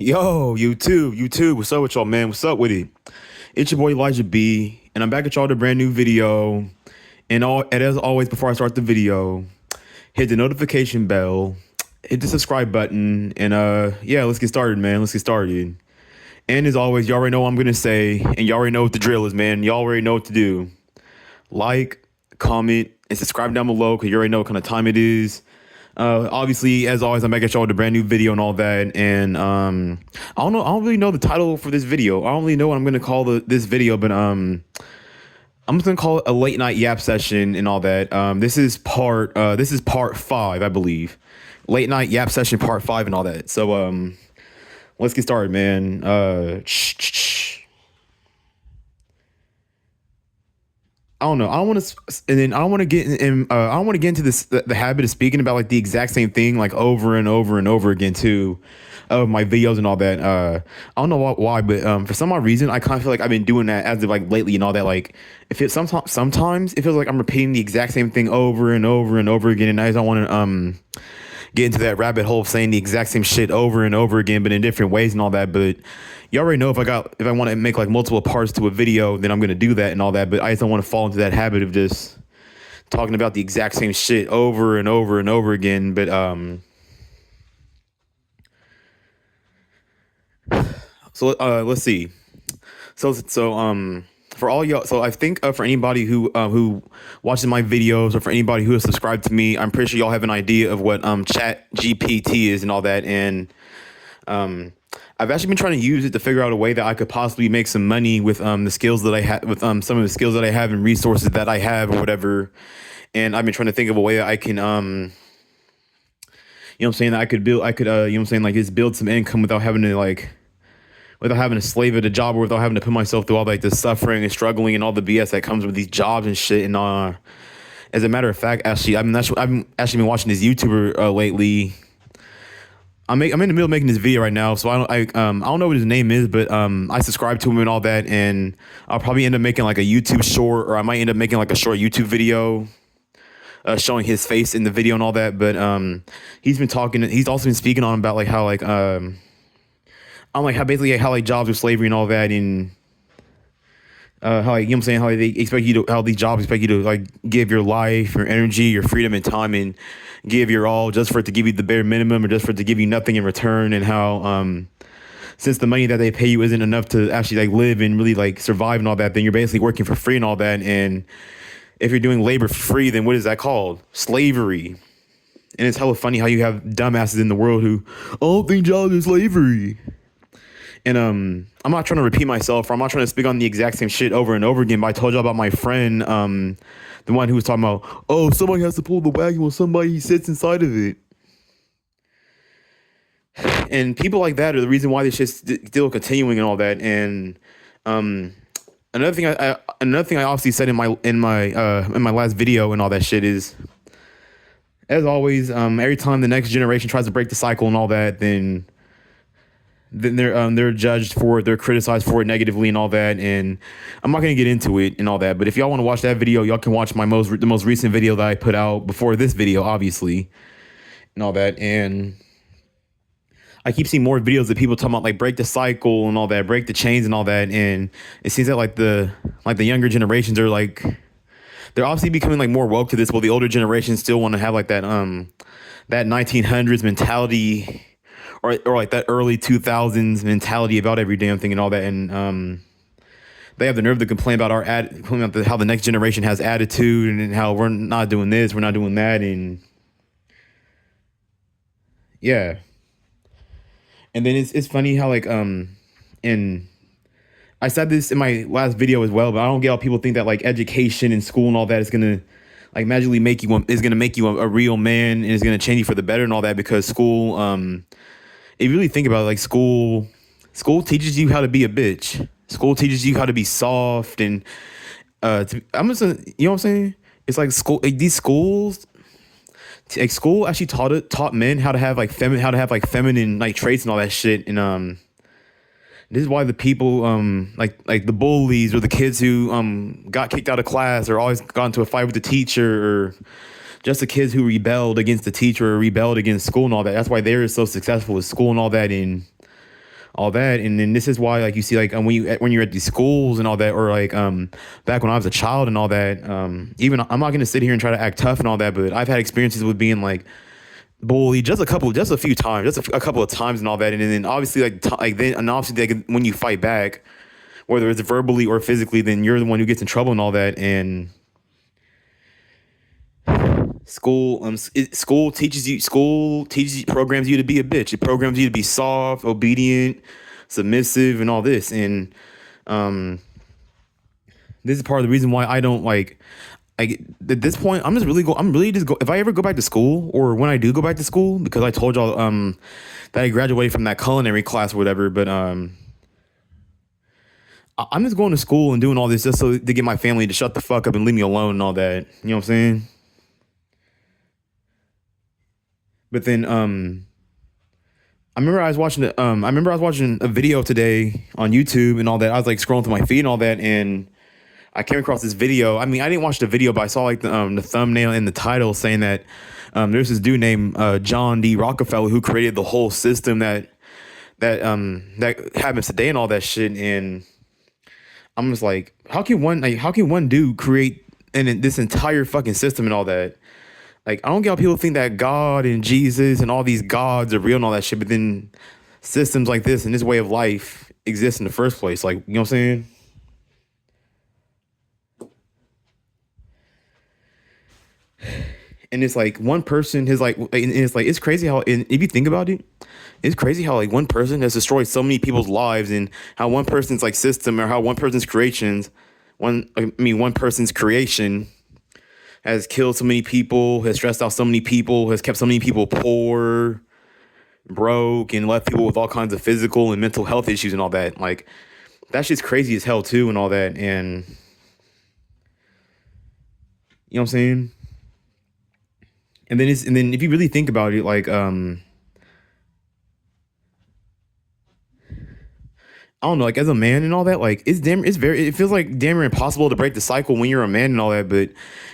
Yo, YouTube, what's up with y'all, man? What's up with it? It's your boy Elijah B, and I'm back at y'all with a brand new video. And as always, before I start the video, hit the notification bell, hit the subscribe button, and yeah, let's get started, man. Let's get started. And as always, y'all already know what I'm gonna say, and y'all already know what the drill is, man. Y'all already know what to do. Like, comment, and subscribe down below, because you already know what kind of time it is. Obviously, as always, I'm back at y'all with a brand new video and all that. And I don't really know the title for this video. I don't really know what I'm gonna call this video, but I'm just gonna call it a late night yap session and all that. This is part 5, I believe. Late night yap session part 5 and all that. So let's get started, man. I don't know. I don't want to, and then I don't want to get in. I don't want to get into this the habit of speaking about like the exact same thing like over and over and over again too, of my videos and all that. I don't know why, but for some odd reason, I kind of feel like I've been doing that as of like lately and all that. Like if it sometimes it feels like I'm repeating the exact same thing over and over and over again, and I just don't want to get into that rabbit hole of saying the exact same shit over and over again, but in different ways and all that. But you already know if I want to make like multiple parts to a video, then I'm gonna do that and all that. But I just don't want to fall into that habit of just talking about the exact same shit over and over and over again. But let's see. So for all y'all, so I think for anybody who watches my videos, or for anybody who has subscribed to me, I'm pretty sure y'all have an idea of what Chat GPT is and all that. And I've actually been trying to use it to figure out a way that I could possibly make some money with the skills that I have, with some of the skills that I have and resources that I have or whatever. And I've been trying to think of a way that I can you know what I'm saying, that I could build, you know what I'm saying, like just build some income without having to slave at a job, or without having to put myself through all like the suffering and struggling and all the BS that comes with these jobs and shit. And as a matter of fact, actually, I've actually been watching this YouTuber lately. I'm in the middle of making this video right now, so I don't know what his name is, but I subscribe to him and all that, and I'll probably end up making like a YouTube short, or I might end up making like a short YouTube video showing his face in the video and all that. But he's also been speaking on about like how like I'm like how basically how like jobs are slavery and all that, and how like, you know what I'm saying, how they expect you to, how these jobs expect you to like give your life, your energy, your freedom and time, and give your all just for it to give you the bare minimum, or just for it to give you nothing in return. And how since the money that they pay you isn't enough to actually like live and really like survive and all that, then you're basically working for free and all that. And if you're doing labor for free, then what is that called? Slavery. And it's hella funny how you have dumbasses in the world who, I don't think jobs are slavery. And I'm not trying to repeat myself, or I'm not trying to speak on the exact same shit over and over again, but I told you about my friend, the one who was talking about, oh, somebody has to pull the wagon while somebody sits inside of it. And people like that are the reason why this shit's still continuing and all that. And another thing I obviously said in my last video and all that shit is, as always, every time the next generation tries to break the cycle and all that, then they're judged for it, they're criticized for it negatively and all that. And I'm not gonna get into it and all that, but if y'all want to watch that video, y'all can watch the most recent video that I put out before this video, obviously, and all that. And I keep seeing more videos of people talking about like break the cycle and all that, break the chains and all that. And it seems that like the younger generations are like, they're obviously becoming like more woke to this, while the older generations still want to have like that 1900s mentality, or like that early 2000s mentality about every damn thing and all that. And they have the nerve to complain about how the next generation has attitude, and how we're not doing this, we're not doing that. And yeah. And then it's funny how like and I said this in my last video as well, but I don't get how people think that like education and school and all that is gonna like magically make you a real man, and is gonna change you for the better and all that. Because school, if you really think about it, like school teaches you how to be a bitch. School teaches you how to be soft, and I'm just, you know what I'm saying? It's like school, like these schools, like school actually taught men how to have like feminine like traits and all that shit. And this is why the people like the bullies, or the kids who got kicked out of class, or always got into a fight with the teacher, or just the kids who rebelled against the teacher or rebelled against school and all that. That's why they're so successful with school and all that. And all that. And then this is why, like, you see, like, when you're at these schools and all that, or like back when I was a child and all that, even I'm not gonna sit here and try to act tough and all that, but I've had experiences with being like bullied just a few times, just a couple of times and all that. And then obviously like when you fight back, whether it's verbally or physically, then you're the one who gets in trouble and all that. And school teaches you, programs you to be a bitch. It programs you to be soft, obedient, submissive, and all this. And um this is part of the reason why I don't like, at this point I'm really just go if I ever go back to school, or when I do go back to school, because I told y'all that I graduated from that culinary class or whatever. But I'm just going to school and doing all this just so to get my family to shut the fuck up and leave me alone and all that. You know what I'm saying? But then I remember I was watching a video today on YouTube and all that. I was like scrolling through my feed and all that, and I came across this video. I mean, I didn't watch the video, but I saw like the thumbnail and the title saying that there's this dude named John D. Rockefeller who created the whole system that happens today and all that shit. And I'm just like, how can one dude create this entire fucking system and all that? Like, I don't get how people think that God and Jesus and all these gods are real and all that shit, but then systems like this and this way of life exist in the first place. Like, you know what I'm saying? And it's like one person has like, and it's like, it's crazy how, and if you think about it, it's crazy how like one person has destroyed so many people's lives, and how one person's like system, or how one person's one person's creation has killed so many people, has stressed out so many people, has kept so many people poor, broke, and left people with all kinds of physical and mental health issues and all that. Like, that shit's crazy as hell too and all that. And you know what I'm saying? And then if you really think about it, like I don't know, like as a man and all that, like it feels like damn near impossible to break the cycle when you're a man and all that. But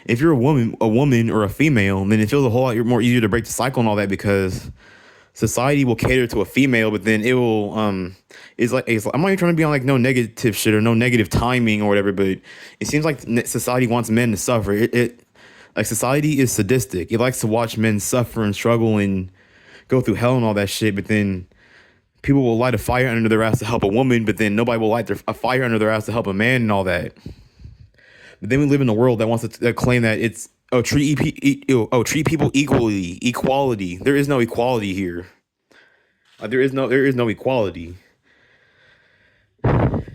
if you're a woman or a female, then it feels a whole lot more easier to break the cycle and all that, because society will cater to a female, but then it will it's like I'm not even trying to be on like no negative shit or no negative timing or whatever, but it seems like society wants men to suffer. It like, society is sadistic. It likes to watch men suffer and struggle and go through hell and all that shit, but then people will light a fire under their ass to help a woman, but then nobody will light a fire under their ass to help a man and all that. But then we live in a world that wants to claim that it's treat people equally, equality. There is no equality here. There is no equality.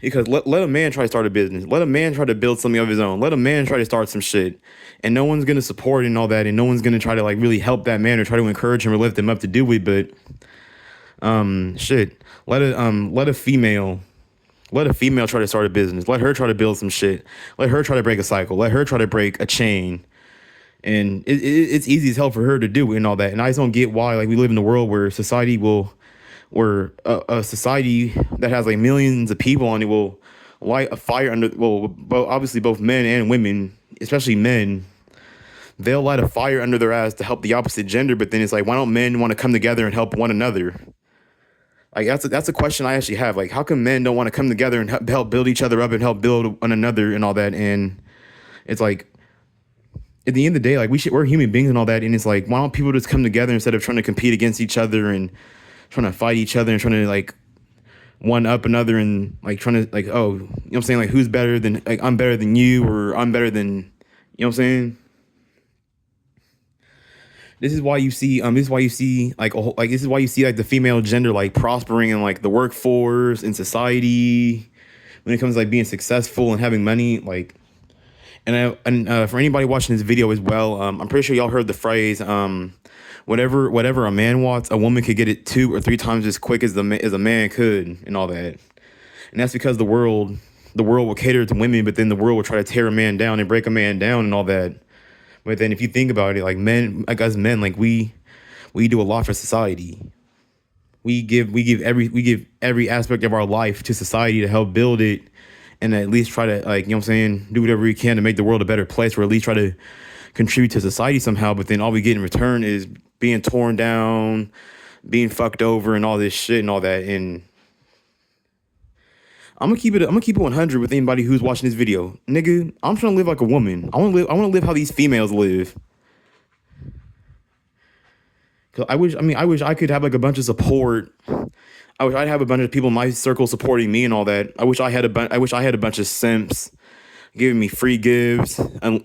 Because let a man try to start a business. Let a man try to build something of his own. Let a man try to start some shit. And no one's gonna support and all that, and no one's gonna try to like really help that man or try to encourage him or lift him up to do it. But shit. Let a female try to start a business. Let her try to build some shit. Let her try to break a cycle. Let her try to break a chain. And it's easy as hell for her to do and all that. And I just don't get why, like, we live in a world where a society that has like millions of people on it will light a fire under, well, obviously both men and women, especially men, they'll light a fire under their ass to help the opposite gender. But then it's like, why don't men want to come together and help one another? Like, that's a question I actually have. Like, how come men don't want to come together and help build each other up and help build one another and all that? And it's like, at the end of the day, like, we're human beings and all that. And it's like, why don't people just come together instead of trying to compete against each other and trying to fight each other and trying to like one up another and like trying to like, oh, you know what I'm saying? Like, who's better than, like, I'm better than you, or I'm better than, you know what I'm saying? This is why you see like the female gender like prospering in like the workforce in society when it comes to like being successful and having money. Like, and for anybody watching this video as well, I'm pretty sure y'all heard the phrase, whatever a man wants, a woman could get it 2 or 3 times as quick as a man could and all that. And that's because the world will cater to women, but then the world will try to tear a man down and break a man down and all that. But then if you think about it, like men, like us men, like we do a lot for society. We give every aspect of our life to society to help build it, and at least try to, like, you know what I'm saying, do whatever we can to make the world a better place, or at least try to contribute to society somehow. But then all we get in return is being torn down, being fucked over, and all this shit and all that. And I'm gonna keep it 100 with anybody who's watching this video. Nigga, I'm trying to live like a woman. I want to live how these females live. Cause I wish I could have like a bunch of support. I wish I'd have a bunch of people in my circle supporting me and all that. I wish I had a bunch of simps giving me free gifts and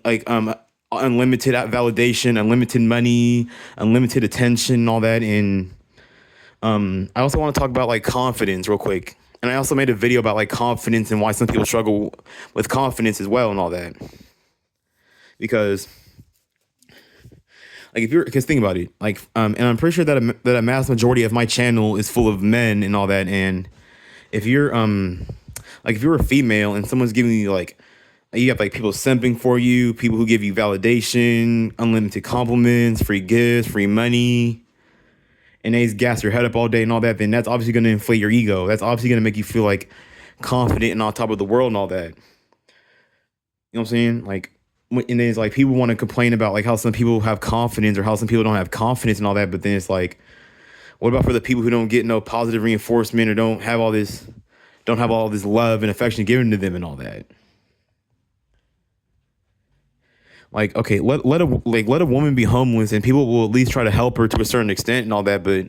unlimited validation, unlimited money, unlimited attention, and all that. And I also want to talk about like confidence real quick. And I also made a video about like confidence and why some people struggle with confidence as well and all that. Because like if you're, because think about it, like and I'm pretty sure that a mass majority of my channel is full of men and all that. And if you're like if you're a female and someone's giving you like, you have like people simping for you, people who give you validation, unlimited compliments, free gifts, free money, and they just gas your head up all day and all that, then that's obviously going to inflate your ego. That's obviously going to make you feel like confident and on top of the world and all that. You know what I'm saying? Like, and then it's like people want to complain about like how some people have confidence or how some people don't have confidence and all that. But then it's like, what about for the people who don't get no positive reinforcement or don't have all this love and affection given to them and all that? Like, okay, let a woman be homeless and people will at least try to help her to a certain extent and all that, but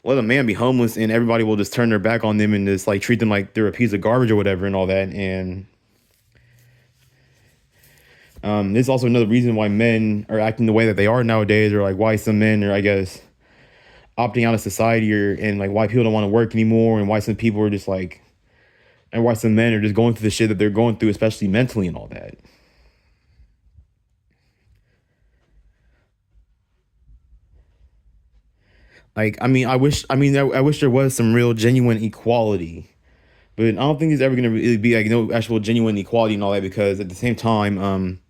let a man be homeless and everybody will just turn their back on them and just like treat them like they're a piece of garbage or whatever and all that. And this is also another reason why men are acting the way that they are nowadays, or like why some men are, I guess, opting out of society, and like why people don't want to work anymore, and why some people are just like, and why some men are just going through the shit that they're going through, especially mentally and all that. Like, I wish there was some real genuine equality, but I don't think there's ever gonna really be like no actual genuine equality and all that, because at the same time,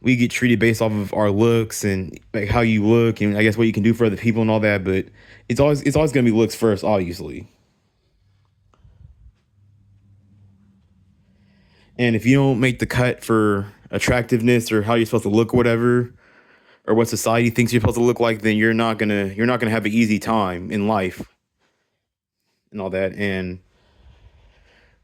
we get treated based off of our looks and like how you look and I guess what you can do for other people and all that. But it's always gonna be looks first, obviously. And if you don't make the cut for attractiveness or how you're supposed to look, or whatever, or what society thinks you're supposed to look like, then you're not gonna have an easy time in life and all that. And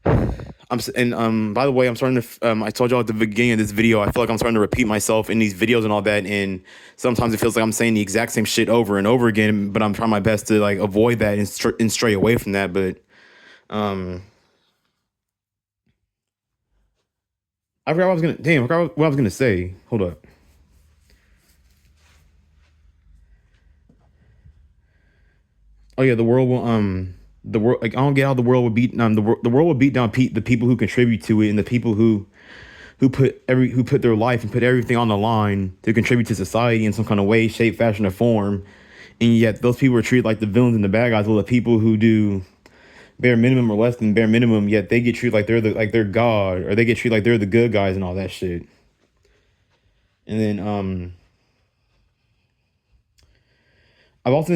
by the way, I'm starting to I told y'all at the beginning of this video, I feel like I'm starting to repeat myself in these videos and all that, and sometimes it feels like I'm saying the exact same shit over and over again, but I'm trying my best to like avoid that and stray away from that. But I forgot what I was gonna damn I forgot what I was gonna say. Hold up. Oh yeah, the world, like I don't get how the world would beat the world would beat down the people who contribute to it, and the people who put their life and put everything on the line to contribute to society in some kind of way, shape, fashion, or form. And yet those people are treated like the villains and the bad guys, while the people who do bare minimum or less than bare minimum, yet they get treated like they're God, or they get treated like they're the good guys and all that shit. And then I've also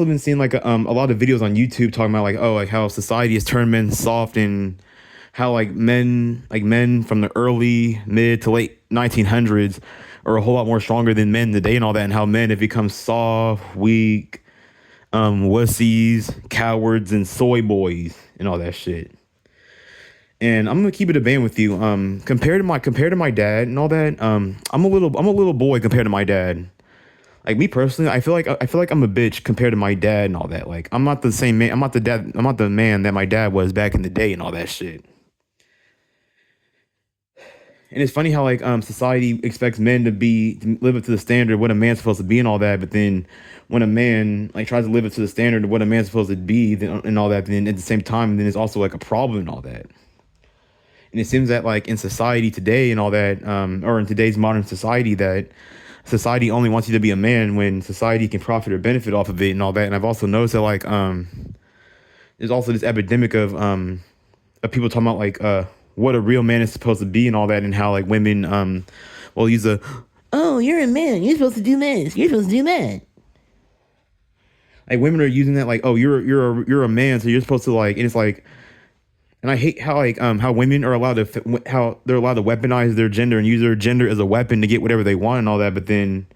been seeing like a lot of videos on YouTube talking about like, oh, like how society has turned men soft, and how like men from the early mid to late 1900s are a whole lot more stronger than men today and all that, and how men have become soft, weak, wussies, cowards, and soy boys and all that shit. And I'm gonna keep it a band with you. Compared to my dad and all that, I'm a little boy compared to my dad. Like me personally, I feel like I'm a bitch compared to my dad and all that. Like I'm not the same man. I'm not the man that my dad was back in the day and all that shit. And it's funny how like society expects men to live up to the standard of what a man's supposed to be and all that, but then when a man like tries to live up to the standard of what a man's supposed to be and all that, then at the same time, then it's also like a problem and all that. And it seems that like in society today and all that, or in today's modern society, that society only wants you to be a man when society can profit or benefit off of it and all that. And I've also noticed that like there's also this epidemic of people talking about like what a real man is supposed to be and all that, and how like women will use oh, you're a man, you're supposed to do this, you're supposed to do that. Like women are using that like, oh, you're a man, so you're supposed to like, and it's like, and I hate how like how women are allowed to how they're allowed to weaponize their gender and use their gender as a weapon to get whatever they want and all that. But then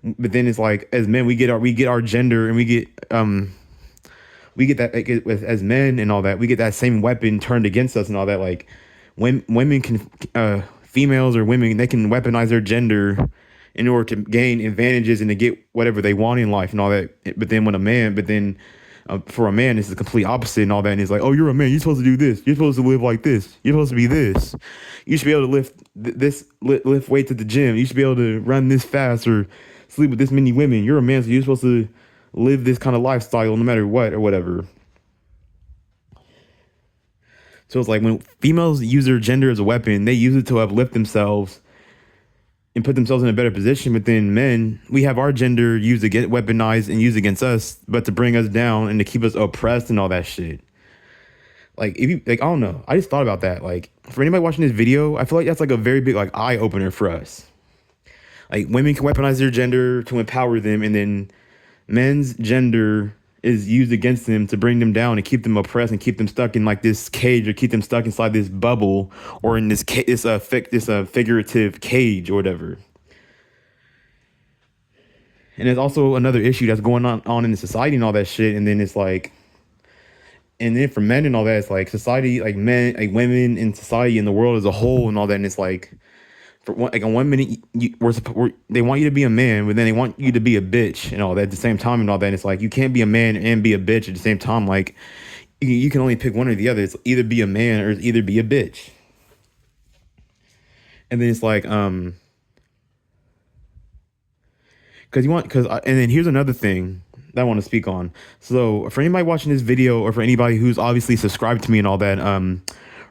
it's like as men we get our gender and we get we get that like, as men and all that. We get that same weapon turned against us and all that. Like when women can, females or women, they can weaponize their gender in order to gain advantages and to get whatever they want in life and all that. But then for a man, it's the complete opposite and all that. And it's like, oh, you're a man. You're supposed to do this. You're supposed to live like this. You're supposed to be this. You should be able to lift weights at the gym. You should be able to run this fast or sleep with this many women. You're a man, so you're supposed to live this kind of lifestyle no matter what or whatever. So it's like when females use their gender as a weapon, they use it to uplift themselves and put themselves in a better position. But then men, we have our gender used to get weaponized and used against us, but to bring us down and to keep us oppressed and all that shit. Like if you like, I don't know. I just thought about that. Like for anybody watching this video, I feel like that's like a very big like eye opener for us. Like women can weaponize their gender to empower them, and then men's gender is used against them to bring them down and keep them oppressed and keep them stuck in like this cage or keep them stuck inside this bubble or in this figurative cage or whatever. And there's also another issue that's going on in the society and all that shit. And then it's like, and then for men and all that, it's like society, like men, like women in society in the world as a whole and all that. And it's like, for one, like on 1 minute, they want you to be a man, but then they want you to be a bitch and all that at the same time and all that. And it's like you can't be a man and be a bitch at the same time. Like you can only pick one or the other. It's either be a man or it's either be a bitch. And then it's like and then here's another thing that I want to speak on. So for anybody watching this video or for anybody who's obviously subscribed to me and all that,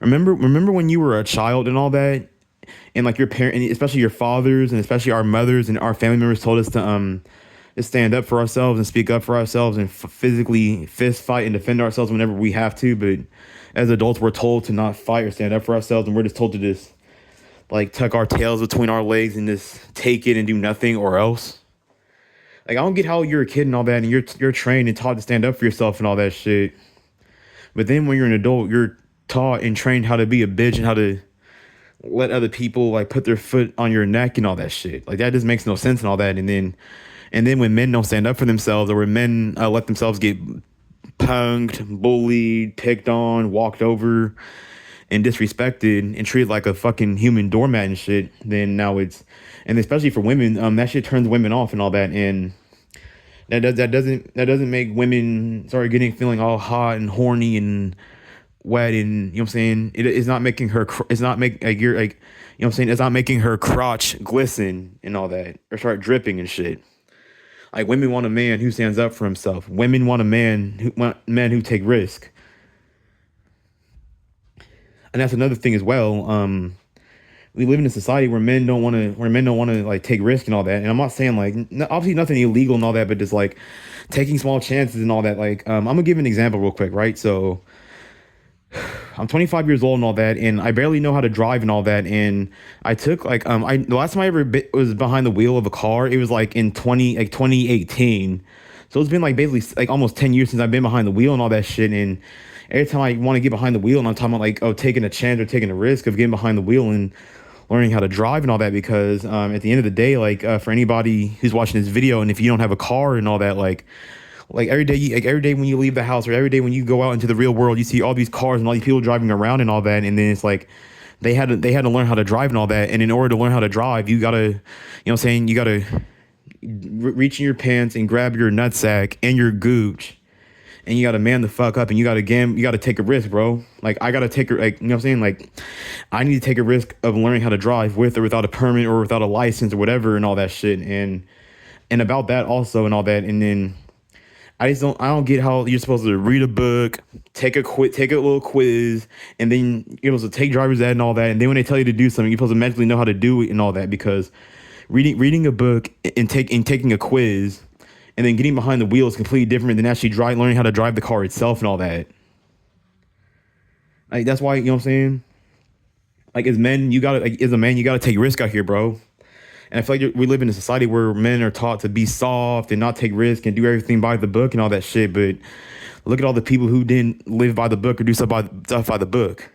remember when you were a child and all that. And like your parent, and especially your fathers, and especially our mothers and our family members told us to stand up for ourselves and speak up for ourselves and physically fist fight and defend ourselves whenever we have to. But as adults, we're told to not fight or stand up for ourselves, and we're just told to just like tuck our tails between our legs and just take it and do nothing or else. Like I don't get how you're a kid and all that, and you're trained and taught to stand up for yourself and all that shit. But then when you're an adult, you're taught and trained how to be a bitch and how to let other people like put their foot on your neck and all that shit. Like that just makes no sense and all that. And then when men don't stand up for themselves, or when men let themselves get punked, bullied, picked on, walked over, and disrespected and treated like a fucking human doormat and shit, then now and especially for women, that shit turns women off and all that. And that doesn't make women start feeling all hot and horny and wet, and you know what I'm saying, it's not making her it's not making her crotch glisten and all that or start dripping and shit. Like women want a man who stands up for himself. Women want men who take risk. And that's another thing as well. We live in a society where men don't want to like take risk and all that. And I'm not saying like obviously nothing illegal and all that, but just like taking small chances and all that. Like I'm gonna give an example real quick, right? So I'm 25 years old and all that, and I barely know how to drive and all that. And I took like the last time I ever was behind the wheel of a car, it was like in 2018. So it's been like basically like almost 10 years since I've been behind the wheel and all that shit. And every time I want to get behind the wheel, and I'm talking about like taking a chance or taking a risk of getting behind the wheel and learning how to drive and all that, because at the end of the day, like for anybody who's watching this video, and if you don't have a car and all that, like every day when you leave the house or every day when you go out into the real world, you see all these cars and all these people driving around and all that. And then it's like they had to learn how to drive and all that. And in order to learn how to drive, you gotta, you know what I'm saying, you gotta reach in your pants and grab your nutsack and your gooch, and you gotta man the fuck up, and you gotta take a risk, bro. Like I gotta take you know what I'm saying, like I need to take a risk of learning how to drive with or without a permit or without a license or whatever and all that shit. And about that also and all that. And then I don't get how you're supposed to read a book, take a little quiz, and then you're supposed to take driver's ed and all that. And then when they tell you to do something, you're supposed to magically know how to do it and all that, because reading a book and taking a quiz and then getting behind the wheel is completely different than actually learning how to drive the car itself and all that. Like that's why, you know what I'm saying? Like as a man, you gotta take risk out here, bro. And I feel like we live in a society where men are taught to be soft and not take risks and do everything by the book and all that shit. But look at all the people who didn't live by the book or do stuff by the book.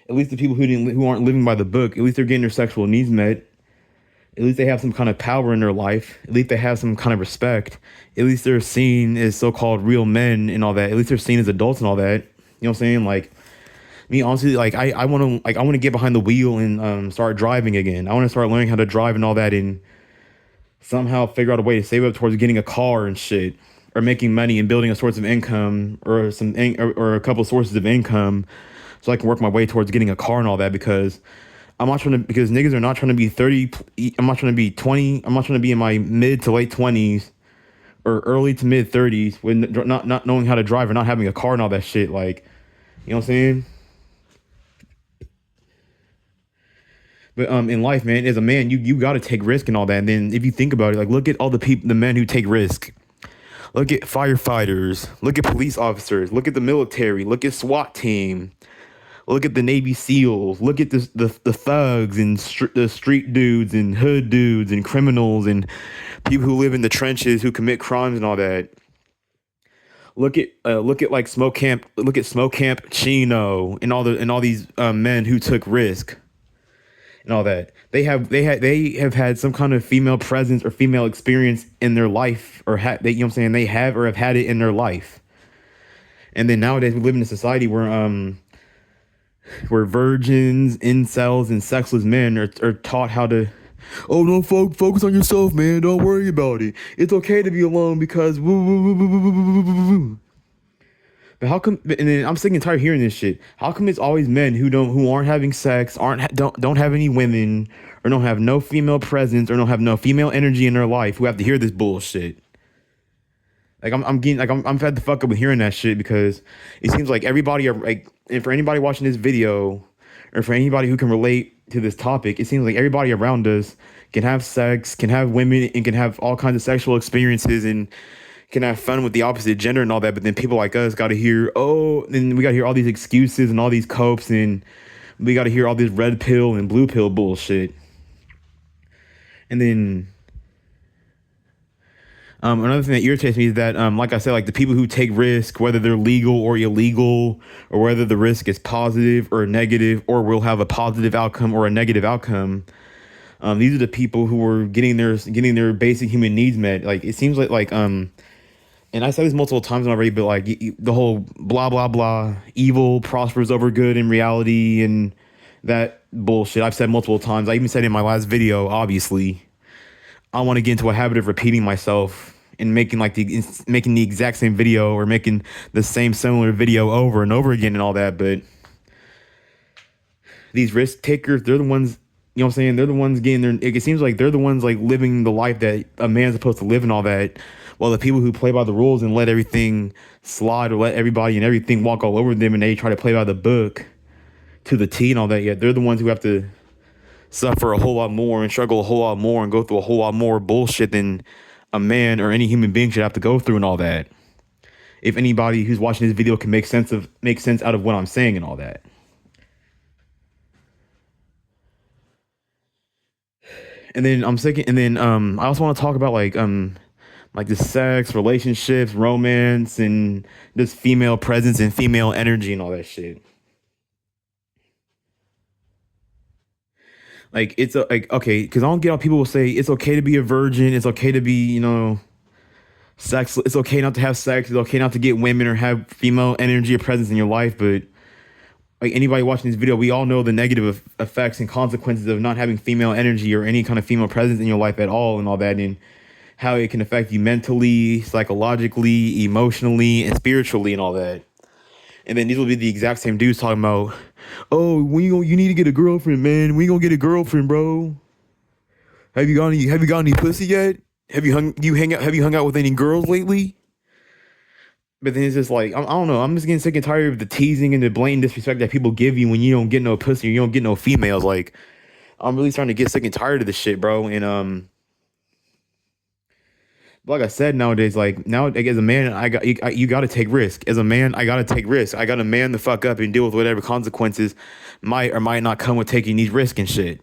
At least the people who aren't living by the book, at least they're getting their sexual needs met. At least they have some kind of power in their life. At least they have some kind of respect. At least they're seen as so-called real men and all that. At least they're seen as adults and all that. You know what I'm saying? Like, me honestly, like I want to get behind the wheel and start driving again. I want to start learning how to drive and all that, and somehow figure out a way to save up towards getting a car and shit, or making money and building a source of income, or or a couple sources of income, so I can work my way towards getting a car and all that. Because I'm not trying to, because niggas are not trying to be 30. I'm not trying to be 20. I'm not trying to be in my mid to late 20s or early to mid 30s with not knowing how to drive or not having a car and all that shit. Like, you know what I'm saying? But in life, man, as a man, you got to take risk and all that. And then if you think about it, like, look at all the men who take risk. Look at firefighters. Look at police officers. Look at the military. Look at SWAT team. Look at the Navy SEALs. Look at the thugs and the street dudes and hood dudes and criminals and people who live in the trenches who commit crimes and all that. Look at like Smoke Camp. Look at Smoke Camp Chino and all these men who took risk and all that. They have had some kind of female presence or female experience in their life, or they, you know what I'm saying, they have or have had it in their life. And then nowadays we live in a society where virgins, incels, and sexless men are taught how to, oh, don't focus on yourself, man. Don't worry about it. It's okay to be alone because woo, woo, woo, woo, woo, woo, woo, woo, woo. But how come? And then I'm sick and tired of hearing this shit. How come it's always men who aren't having sex, don't have any women, or don't have no female presence, or don't have no female energy in their life, who have to hear this bullshit? Like, I'm fed the fuck up with hearing that shit, because it seems like everybody are like, and for anybody watching this video, or for anybody who can relate to this topic, it seems like everybody around us can have sex, can have women, and can have all kinds of sexual experiences, and can have fun with the opposite gender and all that. But then people like us got to hear, then we got to hear all these excuses and all these copes, and we got to hear all this red pill and blue pill bullshit. And then another thing that irritates me is that, like I said, like the people who take risk, whether they're legal or illegal, or whether the risk is positive or negative, or will have a positive outcome or a negative outcome, these are the people who are getting their basic human needs met. Like, it seems like and I said this multiple times already, but like the whole blah blah blah, evil prospers over good in reality, and that bullshit I've said multiple times. I even said it in my last video. Obviously, I want to get into a habit of repeating myself and making the exact same video, or making the same similar video over and over again and all that. But these risk takers, they're the ones, you know what I'm saying? They're the ones getting their, it seems like they're the ones like living the life that a man's supposed to live and all that. While the people who play by the rules and let everything slide, or let everybody and everything walk all over them, and they try to play by the book to the T and all that, yet they're the ones who have to suffer a whole lot more and struggle a whole lot more and go through a whole lot more bullshit than a man or any human being should have to go through and all that. If anybody who's watching this video can make sense out of what I'm saying and all that. And then I also want to talk about like the sex, relationships, romance, and just female presence and female energy and all that shit. Like, like, okay, because I don't get how people will say it's okay to be a virgin, it's okay to be, sex, it's okay not to have sex, it's okay not to get women or have female energy or presence in your life. But like, anybody watching this video, we all know the negative effects and consequences of not having female energy or any kind of female presence in your life at all and all that, and how it can affect you mentally, psychologically, emotionally, and spiritually and all that. And then these will be the exact same dudes talking about, oh, you need to get a girlfriend, man. We gonna get a girlfriend, bro. Have you got any pussy yet? Have you hung out with any girls lately? But then it's just like, I don't know. I'm just getting sick and tired of the teasing and the blatant disrespect that people give you when you don't get no pussy or you don't get no females. Like, I'm really starting to get sick and tired of this shit, bro. And like I said, nowadays, like, as a man, you got to take risk. As a man, I got to take risk. I got to man the fuck up and deal with whatever consequences might or might not come with taking these risks and shit.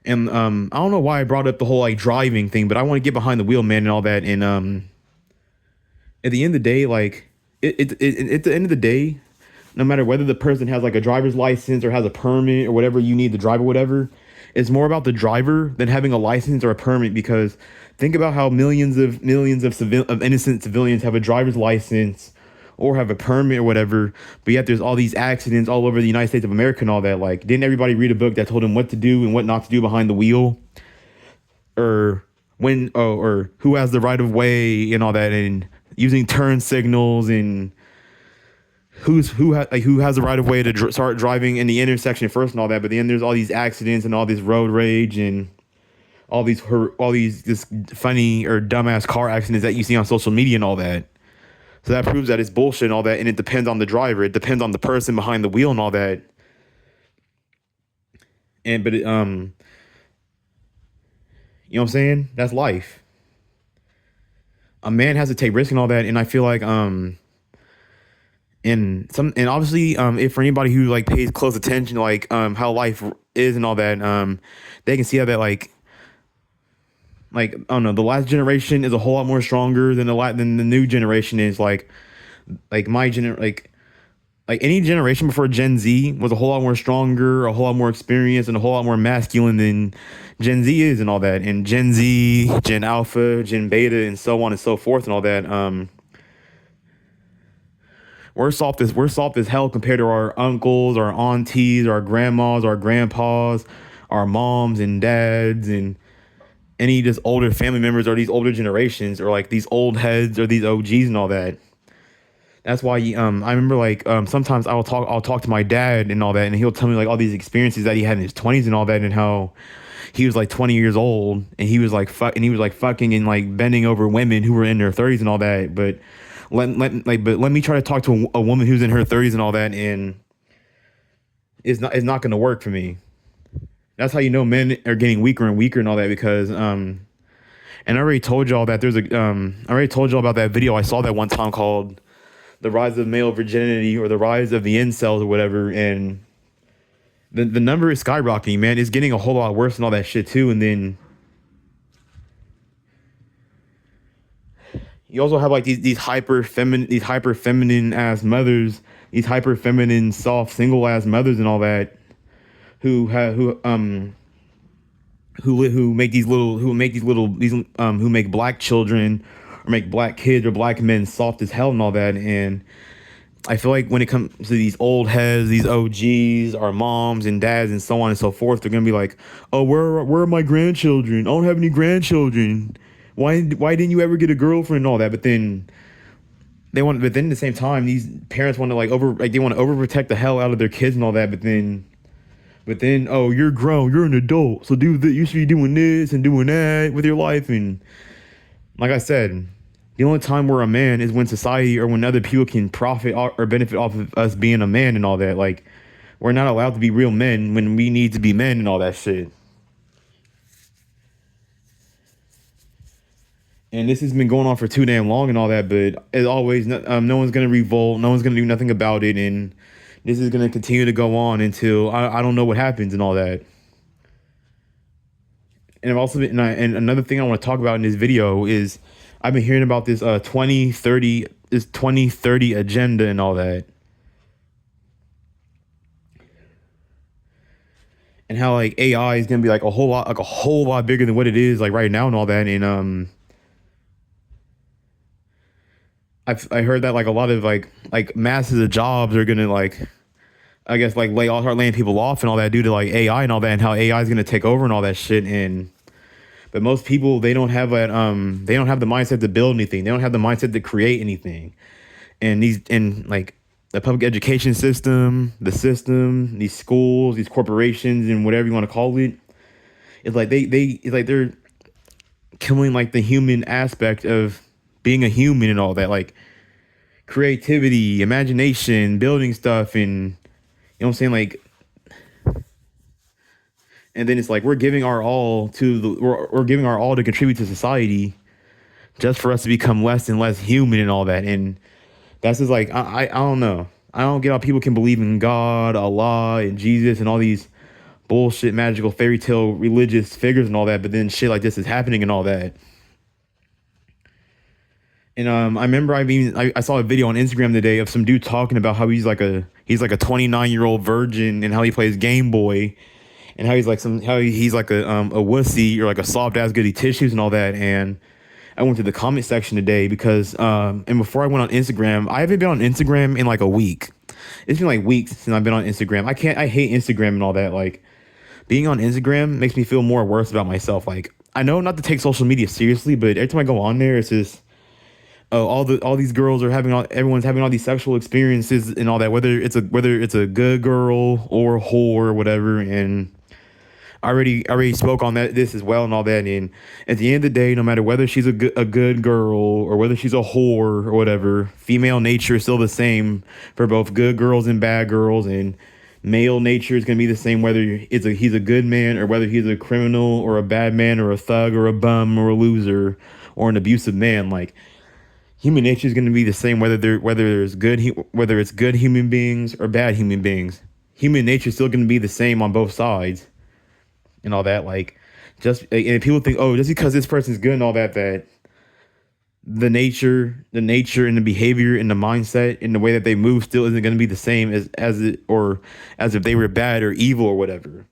And I don't know why I brought up the whole like driving thing, but I want to get behind the wheel, man, and all that. And at the end of the day, like, at the end of the day, no matter whether the person has like a driver's license or has a permit or whatever you need to drive or whatever, It's more about the driver than having a license or a permit, because think about how millions of innocent civilians have a driver's license or have a permit or whatever, but yet there's all these accidents all over the United States of America and all that. Like, didn't everybody read a book that told them what to do and what not to do behind the wheel, or or who has the right of way and all that, and using turn signals, and who has the right of way to start driving in the intersection first and all that. But then there's all these accidents and all this road rage and all these just funny or dumbass car accidents that you see on social media and all that. So that proves that it's bullshit and all that, and it depends on the driver. It depends on the person behind the wheel and all that. But you know what I'm saying? That's life. A man has to take risk and all that, and I feel like and obviously if for anybody who like pays close attention to like how life is and all that, they can see how that like I don't know, the last generation is a whole lot more stronger than the new generation is. Like my like any generation before Gen Z was a whole lot more stronger, a whole lot more experienced, and a whole lot more masculine than Gen Z is and all that. And Gen Z, Gen Alpha, Gen Beta, and so on and so forth and all that. We're soft as hell compared to our uncles, our aunties, our grandmas, our grandpas, our moms and dads, and any just older family members, or these older generations, or like these old heads, or these OGs and all that. That's why I remember like sometimes I'll talk to my dad and all that, and he'll tell me like all these experiences that he had in his 20s and all that, and how he was like 20 years old and he was like fucking and like bending over women who were in their 30s and all that. But let me try to talk to a woman who's in her 30s and all that, and it's not going to work for me. That's how you know men are getting weaker and weaker and all that, because and I already told y'all that I already told y'all about that video I saw that one time called "The Rise of Male Virginity" or "The Rise of the Incels" or whatever, and the number is skyrocketing, man. It's getting a whole lot worse and all that shit too. And then you also have like these hyper feminine ass mothers, these hyper feminine soft single ass mothers and all that, who make black children or make black kids or black men soft as hell and all that. And I feel like when it comes to these old heads, these OGs, our moms and dads and so on and so forth, they're gonna be like, oh, where are my grandchildren? I don't have any grandchildren. Why didn't you ever get a girlfriend and all that? But then at the same time, these parents want to they want to overprotect the hell out of their kids and all that. But then, oh, you're grown, you're an adult, so you should be doing this and doing that with your life. And like I said, the only time we're a man is when society or when other people can profit or benefit off of us being a man and all that. Like, we're not allowed to be real men when we need to be men and all that shit. And this has been going on for too damn long and all that, but as always, no one's going to revolt, no one's going to do nothing about it, and this is going to continue to go on until I don't know what happens and all that. And I've also been, and another thing I want to talk about in this video is I've been hearing about this 2030 agenda and all that, and how like AI is going to be like a whole lot bigger than what it is like right now and all that. And I heard that like a lot of like masses of jobs are gonna I guess start laying people off and all that due to like AI and all that, and how AI is gonna take over and all that shit. But most people, they don't have the mindset to build anything. They don't have the mindset to create anything. And like the public education system, these schools, these corporations, and whatever you want to call it, it's like they're killing like the human aspect of being a human and all that, like creativity, imagination, building stuff, and you know what I'm saying, like. And then it's like we're giving our all to contribute to society, just for us to become less and less human and all that. And that's just like I don't know. I don't get how people can believe in God, Allah, and Jesus, and all these bullshit magical fairy tale religious figures and all that, but then shit like this is happening and all that. And I remember I saw a video on Instagram today of some dude talking about how he's like a 29-year-old virgin and how he plays Game Boy, and how he's like a wussy or like a soft ass goody tissues and all that. And I went to the comment section today because and before I went on Instagram, I haven't been on Instagram in like a week. It's been like weeks since I've been on Instagram. I hate Instagram and all that. Like being on Instagram makes me feel more worse about myself. Like I know not to take social media seriously, but every time I go on there, it's just all these girls are everyone's having all these sexual experiences and all that. Whether it's a good girl or a whore or whatever. And I already spoke on this as well and all that. And at the end of the day, no matter whether she's a good girl or whether she's a whore or whatever, female nature is still the same for both good girls and bad girls. And male nature is gonna be the same whether he's a good man or whether he's a criminal or a bad man or a thug or a bum or a loser or an abusive man. Like human nature is gonna be the same whether it's good human beings or bad human beings. Human nature is still gonna be the same on both sides and all that. Like and people think, oh, just because this person's good and all that, that the nature and the behavior and the mindset and the way that they move still isn't going to be the same as if they were bad or evil or whatever.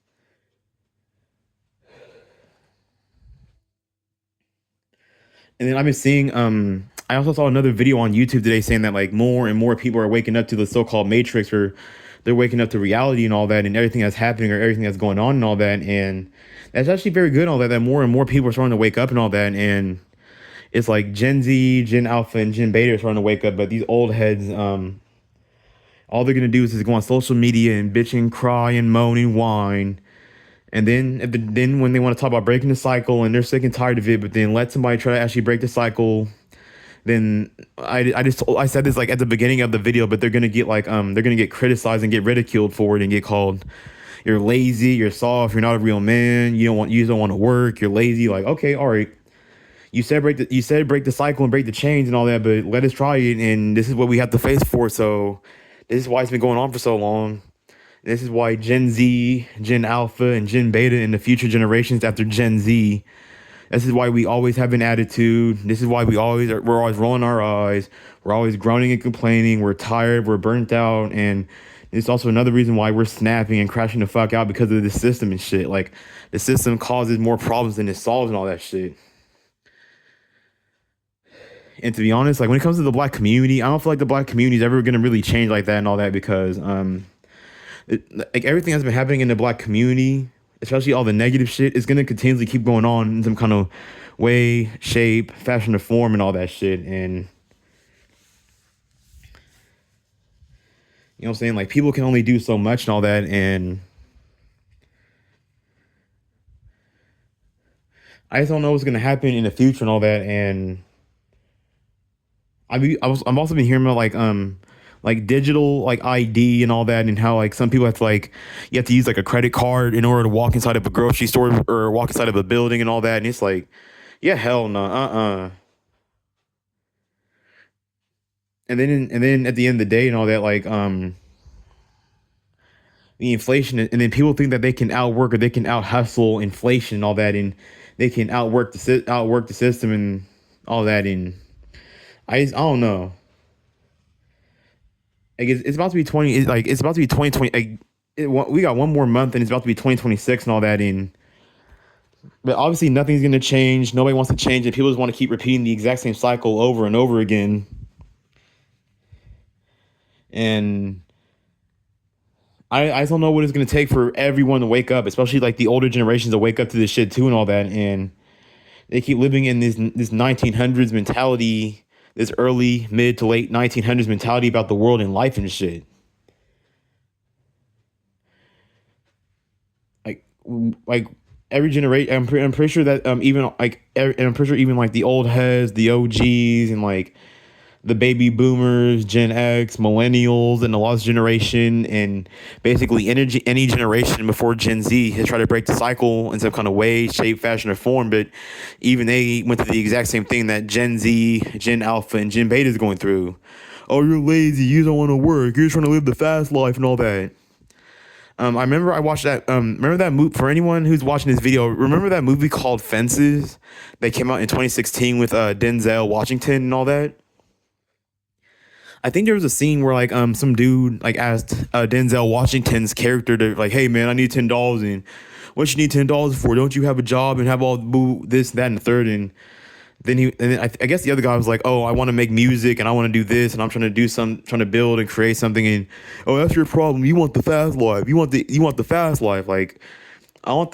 And then I've been seeing I also saw another video on YouTube today saying that like more and more people are waking up to the so-called matrix, or they're waking up to reality and all that, and everything that's happening or everything that's going on and all that. And that's actually very good and all that, that more and more people are starting to wake up and all that. And it's like Gen Z, Gen Alpha, and Gen Beta are starting to wake up, but these old heads, all they're gonna do is just go on social media and bitch and cry and moan and whine. And then when they want to talk about breaking the cycle and they're sick and tired of it, but then let somebody try to actually break the cycle, then I said this like at the beginning of the video, but they're gonna get like they're gonna get criticized and get ridiculed for it and get called, you're lazy, you're soft, you're not a real man, you don't want to work, you're lazy. Like, okay, all right. You said break the cycle and break the chains and all that, but let us try it, and this is what we have to face for. So this is why it's been going on for so long. This is why Gen Z, Gen Alpha, and Gen Beta and the future generations after Gen Z. This is why we always have an attitude. This is why we're always rolling our eyes. We're always groaning and complaining. We're tired. We're burnt out, and it's also another reason why we're snapping and crashing the fuck out because of the system and shit. Like the system causes more problems than it solves and all that shit. And to be honest, like when it comes to the black community, I don't feel like the black community is ever gonna really change like that and all that, because like everything that's been happening in the black community, especially all the negative shit, is gonna continuously keep going on in some kind of way, shape, fashion, or form, and all that shit. And you know what I'm saying? Like people can only do so much and all that, and I just don't know what's gonna happen in the future and all that. And I'm also been hearing about like digital like ID and all that, and how like some people have to like you have to use like a credit card in order to walk inside of a grocery store or walk inside of a building and all that. And it's like, yeah, hell no, And then at the end of the day and all that, like the inflation, and then people think that they can outwork or they can out hustle inflation and all that, and they can outwork the system and all that. And I don't know. Like it's about to be 20. It's about to be 2020. We got one more month, and it's about to be 2026 and all that. And but obviously nothing's gonna change. Nobody wants to change it. People just want to keep repeating the exact same cycle over and over again. And I just don't know what it's gonna take for everyone to wake up, especially like the older generations to wake up to this shit too and all that. And they keep living in this 1900s mentality, this early mid to late 1900s mentality about the world and life and shit. Like like every generation, I'm pretty sure that even like and I'm pretty sure even like the old heads, the OGs, and like the baby boomers, Gen X, millennials, and the lost generation, and basically any generation before Gen Z has tried to break the cycle in some kind of way, shape, fashion, or form. But even they went through the exact same thing that Gen Z, Gen Alpha, and Gen Beta is going through. Oh, you're lazy. You don't want to work. You're just trying to live the fast life and all that. I remember I watched that. Remember that movie? For anyone who's watching this video, remember that movie called Fences that came out in 2016 with Denzel Washington and all that. I think there was a scene where like some dude like asked Denzel Washington's character to like, hey man, I need $10, and what you need $10 for? Don't you have a job and have all the boo this, that, and the third? And then I guess the other guy was like, oh, I want to make music and I want to do this and I'm trying to build and create something, and oh, that's your problem. You want the fast life. You want the fast life. Like I want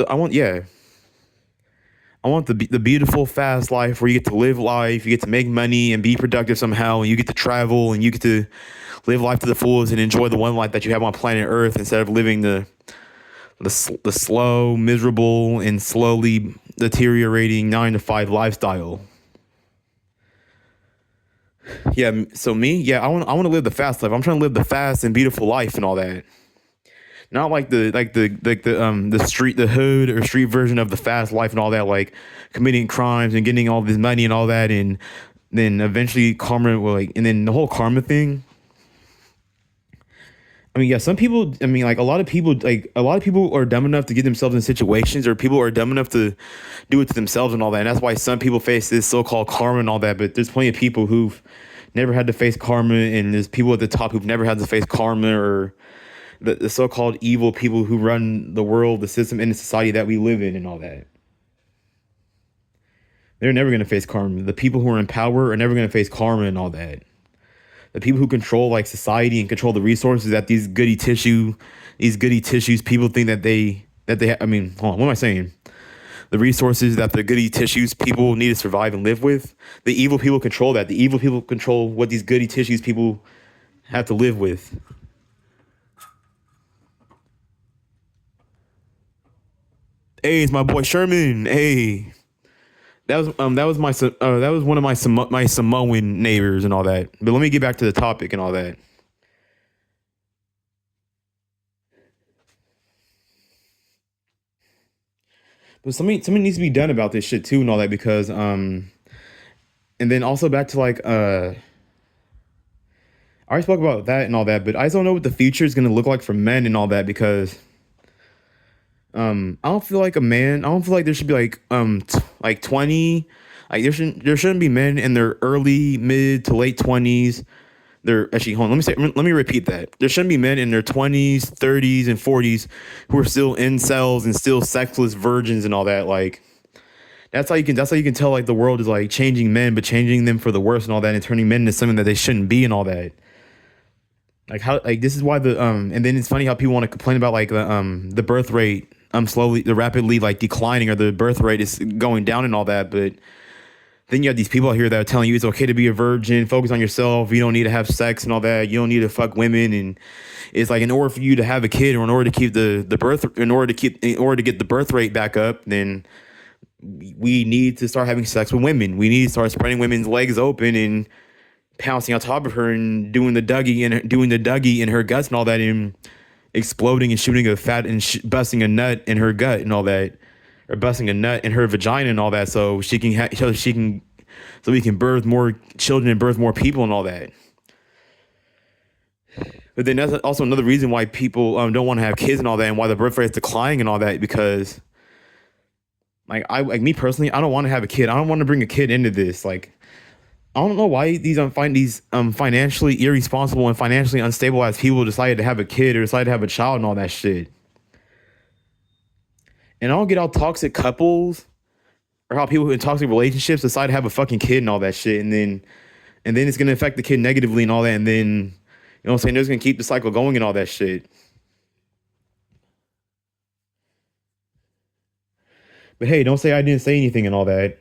the beautiful fast life where you get to live life, you get to make money and be productive somehow, and you get to travel and you get to live life to the fullest and enjoy the one life that you have on planet Earth instead of living the slow, miserable, and slowly deteriorating 9 to 5 lifestyle. Yeah, so me, yeah, I want to live the fast life. I'm trying to live the fast and beautiful life and all that. Not like the hood or street version of the fast life and all that, like committing crimes and getting all this money and all that, and then eventually karma will like, and then the whole karma thing. I mean, yeah, some people. I mean, like a lot of people are dumb enough to get themselves in situations, or people are dumb enough to do it to themselves and all that. And that's why some people face this so-called karma and all that. But there's plenty of people who've never had to face karma, and there's people at the top who've never had to face karma, or the so-called evil people who run the world, the system, and the society that we live in, and all that. They're never going to face karma. The people who are in power are never going to face karma and all that. The people who control like society and control the resources that these goody tissues people think I mean, hold on, what am I saying? The resources that the goody tissues people need to survive and live with. The evil people control that. The evil people control what these goody tissues people have to live with. Hey, it's my boy Sherman. Hey, that was one of my Samoan neighbors and all that. But let me get back to the topic and all that. But something needs to be done about this shit too and all that, because and then also back to like I already spoke about that and all that, but I just don't know what the future is gonna look like for men and all that, because I don't feel like a man. I don't feel like there should be like 20. Like there shouldn't be men in their early mid to late 20s. They're actually, hold on. Let me repeat that. There shouldn't be men in their 20s, 30s, and 40s who are still incels and still sexless virgins and all that. Like that's how you can tell like the world is like changing men, but changing them for the worse and all that, and turning men into something that they shouldn't be and all that. Like how like this is why and then it's funny how people want to complain about like the birth rate slowly, the rapidly like declining, or the birth rate is going down and all that. But then you have these people out here that are telling you it's okay to be a virgin, focus on yourself, you don't need to have sex and all that, you don't need to fuck women. And it's like, in order for you to have a kid, or in order to keep the birth in order to get the birth rate back up, then we need to start having sex with women. We need to start spreading women's legs open and pouncing on top of her and doing the Dougie in her guts and all that, and exploding and shooting a fat and busting a nut in her gut and all that, or busting a nut in her vagina and all that, so so we can birth more children and birth more people and all that. But then that's also another reason why people don't want to have kids and all that, and why the birth rate is declining and all that, because like me personally, I don't want to have a kid. I don't want to bring a kid into this. Like, I don't know why these financially irresponsible and financially unstable as people decided to have a kid, or decided to have a child and all that shit. And I don't get how toxic couples, or how people in toxic relationships decide to have a fucking kid and all that shit, and then it's gonna affect the kid negatively and all that, and then you know what I'm saying, they're just gonna keep the cycle going and all that shit. But hey, don't say I didn't say anything and all that.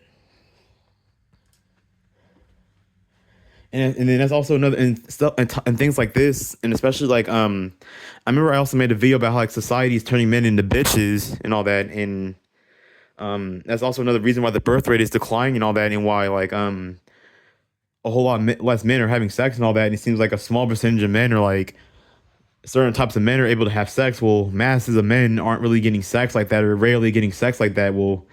And then that's also another, and stuff, and things like this, and especially like I remember I also made a video about how like society is turning men into bitches and all that, and that's also another reason why the birth rate is declining and all that, and why like a whole lot less men are having sex and all that, and it seems like a small percentage of men are like, certain types of men are able to have sex, while masses of men aren't really getting sex like that, or rarely getting sex like that. Well,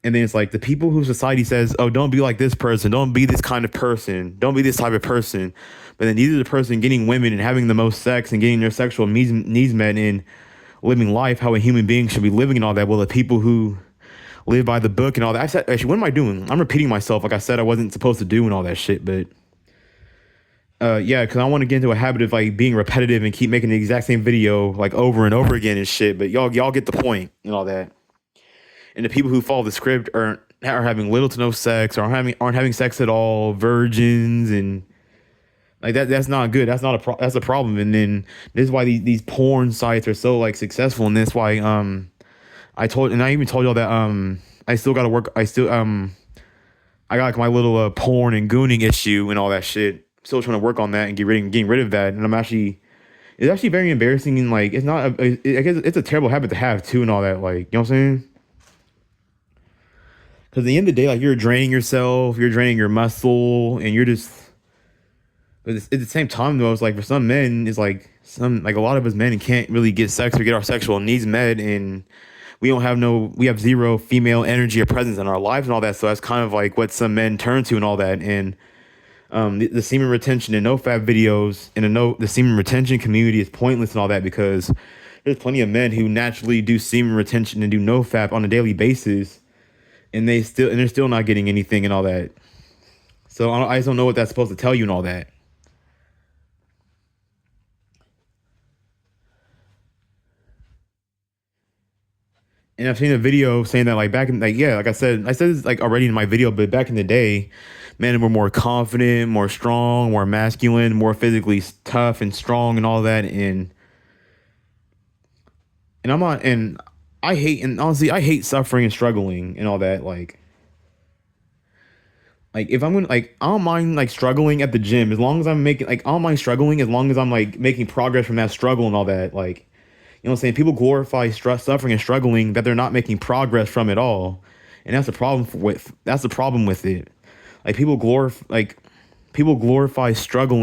and then it's like the people who society says, oh, don't be like this person, don't be this kind of person, don't be this type of person. But then these are the person getting women and having the most sex and getting their sexual needs met, and living life how a human being should be living and all that. Well, the people who live by the book and all that. I said, actually, what am I doing? I'm repeating myself like I said I wasn't supposed to do and all that shit. But Yeah, because I want to get into a habit of like being repetitive and keep making the exact same video like over and over again and shit. But y'all get the point and all that. And the people who follow the script are having little to no sex, or aren't having sex at all, virgins, and like that's not good. That's not that's a problem. And then this is why these porn sites are so like successful, and that's why I even told y'all that I still got to work. I got like my little porn and gooning issue and all that shit. Still trying to work on that and getting rid of that. And it's actually very embarrassing, and like it's not I guess it's a terrible habit to have too and all that. Like, you know what I'm saying? Because at the end of the day, like you're draining yourself, you're draining your muscle, and you're just. But at the same time, though, it's like for some men, it's like a lot of us men can't really get sex or get our sexual needs met, and we have zero female energy or presence in our lives and all that. So that's kind of like what some men turn to and all that. And the semen retention and nofap videos and the semen retention community is pointless and all that, because there's plenty of men who naturally do semen retention and do nofap on a daily basis, and they're still not getting anything and all that. So I just don't know what that's supposed to tell you and all that. And I've seen a video saying that like back in like I said this like already in my video, but back in the day, men were more confident, more strong, more masculine, more physically tough and strong and all that. And I'm not, and honestly I hate suffering and struggling and all that. Like if I'm gonna like I don't mind like struggling at the gym as long as I'm making like I don't mind struggling as long as I'm like making progress from that struggle and all that. Like, you know what I'm saying? People glorify suffering and struggling that they're not making progress from it all, and that's the problem with it. Like people glorify struggle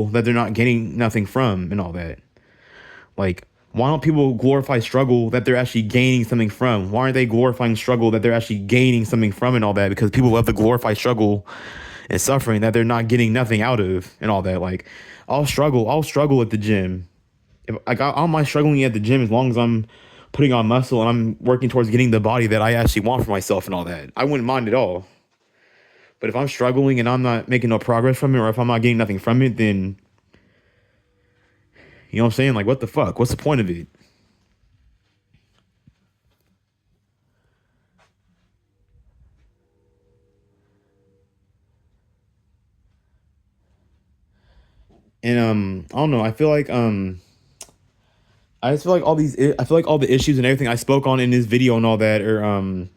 that they're not getting nothing from and all that. Like, why don't people glorify struggle that they're actually gaining something from? Why aren't they glorifying struggle that they're actually gaining something from and all that? Because people love to glorify struggle and suffering that they're not getting nothing out of and all that. Like, I'll struggle at the gym. If like I don't mind struggling at the gym as long as I'm putting on muscle and I'm working towards getting the body that I actually want for myself and all that. I wouldn't mind at all. But if I'm struggling and I'm not making no progress from it, or if I'm not getting nothing from it, then you know what I'm saying? Like, what the fuck? What's the point of it? And I don't know. I feel like all the issues and everything I spoke on in this video and all that are I'm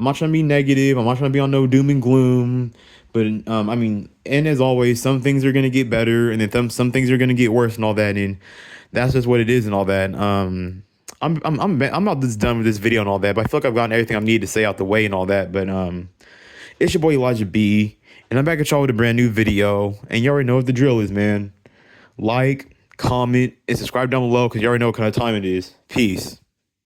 not trying to be negative. I'm not trying to be on no doom and gloom. But I mean, and as always, some things are gonna get better, and then some things are gonna get worse and all that, and that's just what it is and all that. I'm not this done with this video and all that, but I feel like I've gotten everything I need to say out the way and all that. But it's your boy Elijah B, and I'm back at y'all with a brand new video, and you already know what the drill is, man. Like, comment, and subscribe down below because you already know what kind of time it is. Peace.